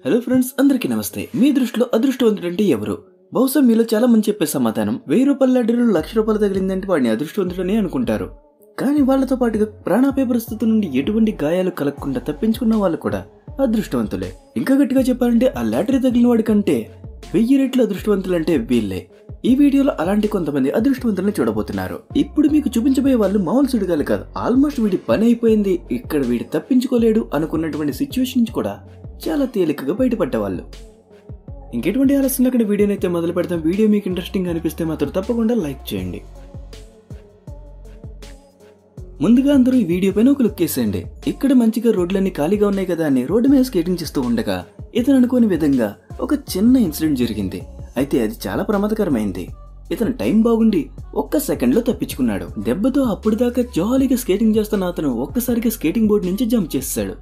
Hello friends, అందరికీ నమస్తే. మీ దృష్టిలో అదృష్టవంతుడంటే ఎవరు? బహుశా మీలో చాలా మంది చెప్పే సమాధానం 1000 రూపాయల లాటరీలో 1,00,000 రూపాయలు తగిలిందంటే వాడిని అదృష్టవంతుడని అనుకుంటారు. కానీ వాళ్లతో పాటుగా ప్రాణాపాయ పరిస్థితుల నుండి ఎటువంటి గాయాలు కలగకుండా తప్పించుకున్న వాళ్ళు కూడా అదృష్టవంతులే. ఇంకా గట్టిగా చెప్పాలంటే ఆ లాటరీ తగిలిన వాడి కంటే 1000 రెట్లు అదృష్టవంతులంటే వీళ్ళే. ఈ వీడియోలో అలాంటి కొంతమంది అదృష్టవంతులను చూడబోతున్నారు. ఇప్పుడు మీకు చూపించబోయే వాళ్ళు మామూలు సుడిగాలు కాదు. ఆల్మోస్ట్ వీడి పని అయిపోయింది, ఇక్కడ వీడి తప్పించుకోలేడు అనుకున్నటువంటి సిచ్యువేషన్ నుంచి కూడా చాలా తేలికగా బయటపడ్డవాళ్ళు. ఇంకెటువంటి ఆలస్యం అక్కడ వీడియోని అయితే మొదలు పెడతాం. వీడియో మీకు ఇంట్రెస్టింగ్ అనిపిస్తే మాత్రం తప్పకుండా లైక్ చేయండి. ముందుగా అందరూ ఈ వీడియో పైన ఒక లుక్ వేసేయండి. ఇక్కడ మంచిగా రోడ్లన్నీ ఖాళీగా ఉన్నాయి కదా అని రోడ్డు మీద స్కేటింగ్ చేస్తూ ఉండగా ఇతను అనుకోని విధంగా ఒక చిన్న ఇన్సిడెంట్ జరిగింది. అయితే అది చాలా ప్రమాదకరమైంది. ఇతను టైం బాగుండి ఒక్క సెకండ్ లో తప్పించుకున్నాడు. దెబ్బతో అప్పుడు దాకా జాలీగా స్కేటింగ్ చేస్తున్న అతను ఒక్కసారిగా స్కేటింగ్ బోర్డు నుంచి జంప్ చేశాడు.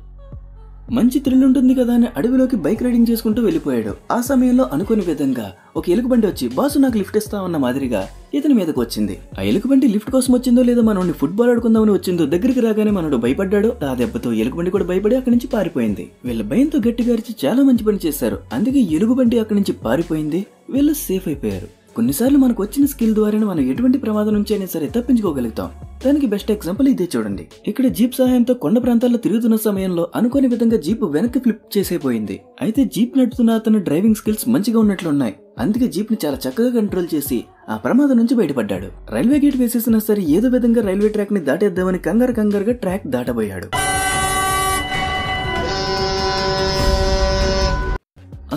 మంచి థ్రిల్ ఉంటుంది కదా అని అడవిలోకి బైక్ రైడింగ్ చేసుకుంటూ వెళ్ళిపోయాడు. ఆ సమయంలో అనుకోని విధంగా ఒక ఎలుగుబంటి వచ్చి బాసు నాకు లిఫ్ట్ ఇస్తామన్న మాదిరిగా ఇతని మీదకు వచ్చింది. ఆ ఎలుగుబంటి లిఫ్ట్ కోసం వచ్చిందో లేదో మనోడిని ఫుట్బాల్ ఆడుకుందామని వచ్చిందో దగ్గరికి రాగానే మనోడు భయపడ్డాడు. ఆ దెబ్బతో ఎలుగుబంటి కూడా భయపడి అక్కడి నుంచి పారిపోయింది. వీళ్ళ భయంతో గట్టిగా అరిచి చాలా మంచి పని చేశారు. అందుకే ఎలుగుబంటి అక్కడి నుంచి పారిపోయింది. వీళ్ళు సేఫ్ అయిపోయారు. కొన్నిసార్లు మనకు వచ్చిన స్కిల్ ద్వారానే మనం ఎటువంటి ప్రమాదం నుంచి అయినా సరే తప్పించుకోగలుగుతాం. దానికి బెస్ట్ ఎగ్జాంపుల్ ఇదే చూడండి. ఇక్కడ జీప్ సహాయంతో కొండ ప్రాంతాల్లో తిరుగుతున్న సమయంలో అనుకోని విధంగా జీప్ వెనక్కి ఫ్లిప్ చేసేపోయింది. అయితే జీప్ నడుపుతున్న అతను డ్రైవింగ్ స్కిల్స్ మంచిగా ఉన్నట్లున్నాయి. అందుకే జీప్ ని చాలా చక్కగా కంట్రోల్ చేసి ఆ ప్రమాదం నుంచి బయటపడ్డాడు. రైల్వే గేట్ వేసేసినా సరే ఏదో విధంగా రైల్వే ట్రాక్ ని దాటేద్దామని కంగారుగా ట్రాక్ దాటబోయాడు.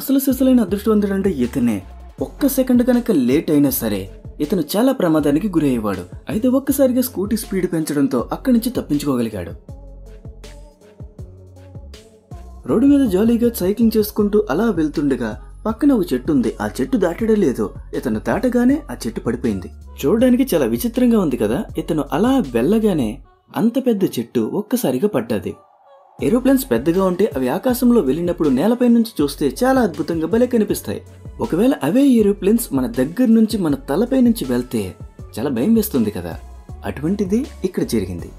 అసలు సిసలైన అదృష్టవంతుడు అంటే ఇతనే. ఒక్క సెకండ్ కనుక లేట్ అయినా సరే ఇతను చాలా ప్రమాదానికి గురయ్యేవాడు. అయితే ఒక్కసారిగా స్కూటీ స్పీడ్ పెంచడంతో అక్కడి నుంచి తప్పించుకోగలిగాడు. రోడ్డు మీద జాలీగా సైక్లింగ్ చేసుకుంటూ అలా వెళ్తుండగా పక్కన ఒక చెట్టు ఉంది. ఆ చెట్టు దాటడం లేదు. ఇతను దాటగానే ఆ చెట్టు పడిపోయింది. చూడడానికి చాలా విచిత్రంగా ఉంది కదా. ఇతను అలా వెళ్ళగానే అంత పెద్ద చెట్టు ఒక్కసారిగా పడ్డది. ఏరోప్లేన్స్ పెద్దగా ఉంటే అవి ఆకాశంలో వెళ్ళినప్పుడు నేలపై నుంచి చూస్తే చాలా అద్భుతంగా భలే కనిపిస్తాయి. ఒకవేళ అవే ఏరోప్లేన్స్ మన దగ్గర నుంచి మన తలపై నుంచి వెళ్తే చాలా భయం వేస్తుంది కదా. అటువంటిది ఇక్కడ జరిగింది.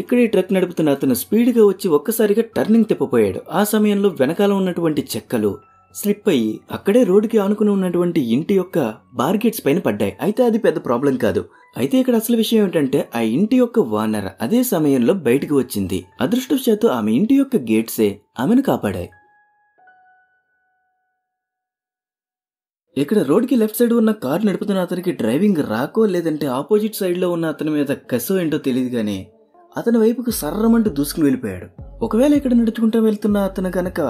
ఇక్కడ ఈ ట్రక్ నడుపుతున్న అతను స్పీడ్గా వచ్చి ఒక్కసారిగా టర్నింగ్ తిప్పపోయాడు. ఆ సమయంలో వెనకాల ఉన్నటువంటి చెక్కలు స్లిప్ అయ్యి అక్కడే రోడ్డుకి ఆనుకుని ఉన్నటువంటి ఇంటి యొక్క బార్గేట్స్ పైన పడ్డాయి. అయితే అది పెద్ద ప్రాబ్లం కాదు. అయితే ఇక్కడ అసలు విషయం ఏంటంటే ఆ ఇంటి యొక్క ఓనర్ అదే సమయంలో బయటకు వచ్చింది. అదృష్టవశాత్తు ఆమె ఇంటి యొక్క గేట్సే ఆమెను కాపాడాయి. ఇక్కడ రోడ్కి లెఫ్ట్ సైడ్ ఉన్న కార్ నడుపుతున్న అతనికి డ్రైవింగ్ రాకో లేదంటే ఆపోజిట్ సైడ్ లో ఉన్న అతని మీద కసో ఏంటో తెలియదు గానీ అతని వైపుకు సర్రమంటూ దూసుకుని వెళ్ళిపోయాడు. ఒకవేళ ఇక్కడ నడుచుకుంటూ వెళ్తున్న అతను కనుక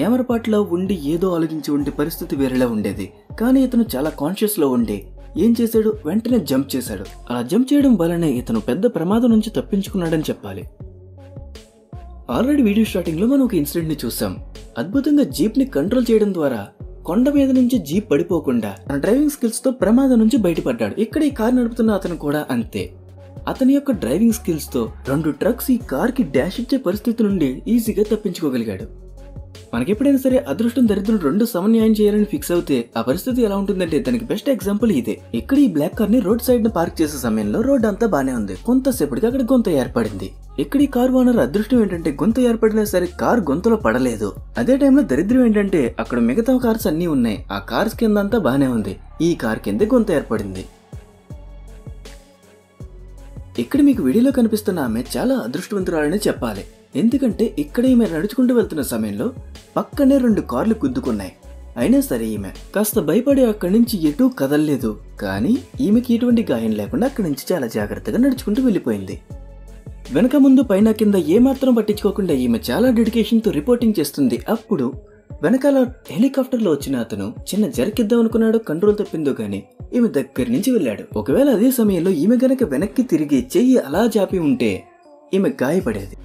ఏమరపాట్లో ఉండి ఏదో ఆలోచించి ఉండే పరిస్థితి వేరేలా ఉండేది. కానీ ఇతను చాలా కాన్షియస్ లో ఉండి ఏం చేశాడు, వెంటనే జంప్ చేశాడు. అలా జంప్ చేయడం వల్లనే ఇతను పెద్ద ప్రమాదం నుంచి తప్పించుకున్నాడని చెప్పాలి. ఆల్రెడీ వీడియో స్టార్టింగ్ లో మనం ఒక ఇన్సిడెంట్ ని చూసాం. అద్భుతంగా జీప్ ని కంట్రోల్ చేయడం ద్వారా కొండ మీద నుంచి జీప్ పడిపోకుండా తన డ్రైవింగ్ స్కిల్స్ తో ప్రమాదం నుంచి బయటపడ్డాడు. ఇక్కడ ఈ కార్ నడుపుతున్న అతను కూడా అంతే. అతని యొక్క డ్రైవింగ్ స్కిల్స్ తో 2 ట్రక్స్ ఈ కార్ కి డాష్ ఇచ్చే పరిస్థితి నుండి ఈజీగా తప్పించుకోగలిగాడు. మనకెప్పుడైనా సరే అదృష్టం దరిద్రం 2 సమన్యాయం చేయాలని ఫిక్స్ అవుతే ఆ పరిస్థితి ఎలా ఉంటుందంటే దానికి బెస్ట్ ఎగ్జాంపుల్ ఇదే. ఇక్కడ ఈ బ్లాక్ కార్ ని రోడ్ సైడ్ ని పార్క్ చేసే సమయంలో రోడ్ అంతా బానే ఉంది. కొంతసేపటికి అక్కడ గొంత ఏర్పడింది. ఇక్కడ ఈ కార్ ఓనర్ అదృష్టం ఏంటంటే గొంత ఏర్పడినా సరే కార్ గొంతలో పడలేదు. అదే టైంలో దరిద్రం ఏంటంటే అక్కడ మిగతా కార్స్ అన్ని ఉన్నాయి. ఆ కార్స్ కింద అంతా బానే ఉంది. ఈ కార్ కింద గొంత ఏర్పడింది. ఇక్కడ మీకు వీడియోలో కనిపిస్తున్న ఆమె చాలా అదృష్టవంతురాలని చెప్పాలి. ఎందుకంటే ఇక్కడ ఈమె నడుచుకుంటూ వెళ్తున్న సమయంలో పక్కనే 2 కార్లు గుద్దుకున్నాయి. అయినా సరే ఈమె కాస్త భయపడి అక్కడి నుంచి ఎటూ కదలలేదు. కానీ ఈమెకి ఎటువంటి గాయం లేకుండా అక్కడి నుంచి చాలా జాగ్రత్తగా నడుచుకుంటూ వెళ్ళిపోయింది. వెనక ముందు పైన కింద ఏమాత్రం పట్టించుకోకుండా ఈమె చాలా డెడికేషన్ తో రిపోర్టింగ్ చేస్తుంది. అప్పుడు వెనకాల హెలికాప్టర్ లో వచ్చిన అతను చిన్న జరకిద్దాం అనుకున్నాడు. కంట్రోల్ తప్పిందో గానీ ఈమె దగ్గర నుంచి వెళ్ళాడు. ఒకవేళ అదే సమయంలో ఈమె గనక వెనక్కి తిరిగి చెయ్యి అలా చాపి ఉంటే ఈమె గాయపడేది.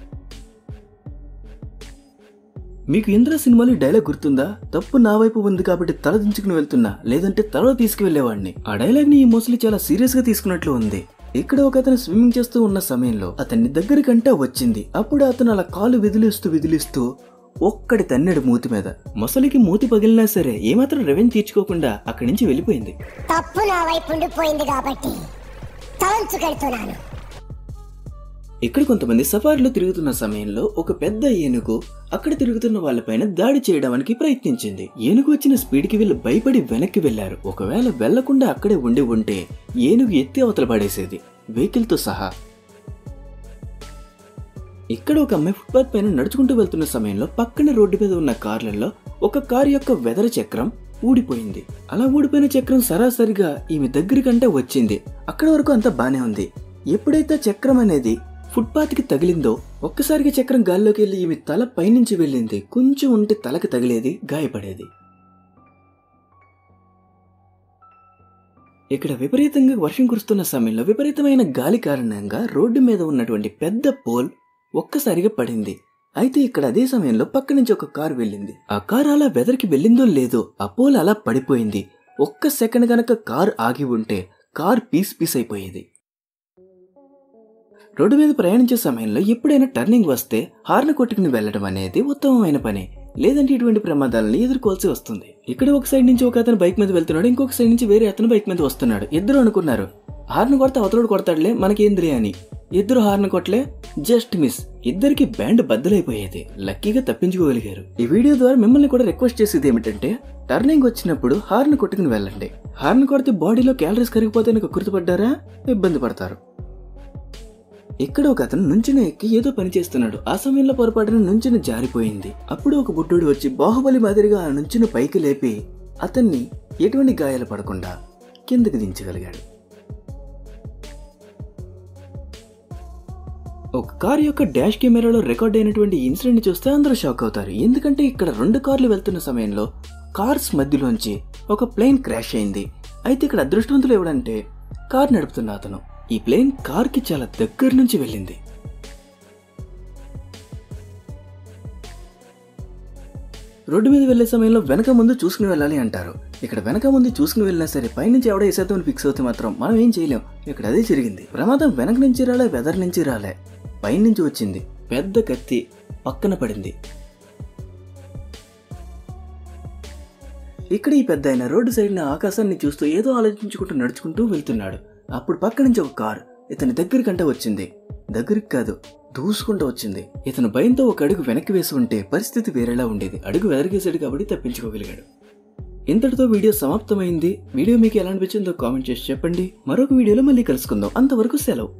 మీకు ఇంద్ర సినిమాలో డైలాగ్ గుర్తుందా? తప్పు నా వైపు ఉంది కాబట్టి తల దించుకుని వెళ్తున్నా, లేదంటే తల తీసుకువెళ్లేవాడిని. ఆ డైలాగ్ ని ఈ మోస్ట్లీ చాలా సీరియస్ గా తీసుకున్నట్లు ఉంది. ఇక్కడ ఒక అతను స్విమ్మింగ్ చేస్తూ ఉన్న సమయంలో అతన్ని దగ్గరికంటే వచ్చింది. అప్పుడు అతను అలా కాలు విదిలిస్తూ ఒక్కడి తన్నెడు మూతి మీద. మొసలికి మూతి పగిలినా సరే ఏమాత్రం రెవెన్యూ తీర్చుకోకుండా అక్కడి నుంచి వెళ్ళిపోయింది. తప్పు నా వైపు ఉండిపోయింది కాబట్టి తలంచుకెళ్తున్నాను. ఇక్కడ కొంతమంది సఫారీలో తిరుగుతున్న సమయంలో ఒక పెద్ద ఏనుగు అక్కడ తిరుగుతున్న వాళ్ళపైన దాడి చేయడానికి ప్రయత్నించింది. ఏనుగు వచ్చిన స్పీడ్ కి వీళ్ళు భయపడి వెనక్కి వెళ్లారు. ఒకవేళ వెళ్లకుండా అక్కడే ఉండి ఉంటే ఏనుగు ఎత్తి అవతల పడేసేది, వెహికల్ తో సహా. ఇక్కడ ఒక అమ్మాయి ఫుట్పాత్ పైన నడుచుకుంటూ వెళ్తున్న సమయంలో పక్కన రోడ్డు మీద ఉన్న కార్లలో ఒక కారు యొక్క వెదర్ చక్రం ఊడిపోయింది. అలా ఊడిపోయిన చక్రం సరాసరిగా ఈమె దగ్గరికంటే వచ్చింది. అక్కడ వరకు అంతా బానే ఉంది. ఎప్పుడైతే చక్రం అనేది ఫుట్పాత్ కి తగిలిందో ఒక్కసారిగా చక్రం గాల్లోకి వెళ్లి ఈమె తల పైనుంచి వెళ్ళింది. కొంచెం ఉంటే తలకి తగిలేది, గాయపడేది. ఇక్కడ విపరీతంగా వర్షం కురుస్తున్న సమయంలో విపరీతమైన గాలి కారణంగా రోడ్డు మీద ఉన్నటువంటి పెద్ద పోల్ ఒక్కసారిగా పడింది. అయితే ఇక్కడ అదే సమయంలో పక్క నుంచి ఒక కారు వెళ్ళింది. ఆ కారు అలా వెదర్కి వెళ్ళిందో లేదో ఆ పోల్ అలా పడిపోయింది. ఒక్క సెకండ్ గనక కారు ఆగి ఉంటే కారు పీస్ పీస్ అయిపోయేది. రోడ్డు మీద ప్రయాణించే సమయంలో ఎప్పుడైనా టర్నింగ్ వస్తే హార్న్ కొట్టుకుని వెళ్లడం అనేది ఉత్తమమైన పని, లేదంటే ఇటువంటి ప్రమాదాలను ఎదుర్కోవాల్సి వస్తుంది. ఇక్కడ ఒక సైడ్ నుంచి ఒక అతను బైక్ మీద వెళ్తున్నాడు, ఇంకొక సైడ్ నుంచి వేరే అతను బైక్ మీద వస్తున్నాడు. ఇద్దరు అనుకున్నారు హార్న్ కొడితే అవతలోడు కొడతాడులే మనకేంద్రి అని. ఇద్దరు హార్న్ కొట్టలే, జస్ట్ మిస్. ఇద్దరికి బ్యాండ్ బద్దలైపోయేది. లక్కీగా తప్పించుకోగలిగారు. ఈ వీడియో ద్వారా మిమ్మల్ని కూడా రిక్వెస్ట్ చేసేది ఏమిటంటే టర్నింగ్ వచ్చినప్పుడు హార్న్ కొట్టుకుని వెళ్ళండి. హార్న్ కొడితే బాడీలో క్యాలరీస్ కరిగిపోతే గుర్తుపడ్డారా, ఇబ్బంది పడతారు. ఇక్కడ ఒక అతను నుంచుని ఎక్కి ఏదో పని చేస్తున్నాడు. ఆ సమయంలో పొరపాటున నుంచుని జారిపోయింది. అప్పుడు ఒక బుడ్డోడు వచ్చి బాహుబలి మాదిరిగా ఆ నుంచుని పైకి లేపి అతన్ని ఎటువంటి గాయాలు పడకుండా కిందకి దించగలిగాడు. ఒక కారు యొక్క డాష్ కెమెరాలో రికార్డ్ అయినటువంటి ఇన్సిడెంట్ ని చూస్తే అందరూ షాక్ అవుతారు. ఎందుకంటే ఇక్కడ 2 కార్లు వెళ్తున్న సమయంలో కార్స్ మధ్యలోంచి ఒక ప్లేన్ క్రాష్ అయింది. అయితే ఇక్కడ అదృష్టవంతులు ఎవడంటే కార్ నడుపుతున్న అతను. ఈ ప్లేన్ కార్ కి చాలా దగ్గర నుంచి వెళ్ళింది. రోడ్డు మీద వెళ్లే సమయంలో వెనక ముందు చూసుకుని వెళ్ళాలి అంటారు. ఇక్కడ వెనక ముందు చూసుకుని వెళ్ళినా సరే పైనుంచి ఎవడో వేసేద్దామని ఫిక్స్ అవుతే మాత్రం మనం ఏం చేయలేం. ఇక్కడ అదే జరిగింది. ప్రమాదం వెనక నుంచి రాలే, వెదర్ నుంచి రాలే, పైనుంచి వచ్చింది. పెద్ద కత్తి పక్కన పడింది. ఇక్కడ ఈ పెద్ద ఆయన రోడ్డు సైడ్న ఆకాశాన్ని చూస్తూ ఏదో ఆలోచించుకుంటూ నడుచుకుంటూ వెళ్తున్నాడు. అప్పుడు పక్క నుంచి ఒక కార్ ఇతని దగ్గరికంటే వచ్చింది. దగ్గరికి కాదు, దూసుకుంటూ వచ్చింది. ఇతను భయంతో ఒక అడుగు వెనక్కి వేసి ఉంటే పరిస్థితి వేరేలా ఉండేది. అడుగు వెదరికేసాడు కాబట్టి తప్పించుకోగలిగాడు. ఇంతటితో వీడియో సమాప్తమైంది. వీడియో మీకు ఎలా అనిపించిందో కామెంట్ చేసి చెప్పండి. మరొక వీడియోలో మళ్ళీ కలుసుకుందాం. అంతవరకు సెలవు.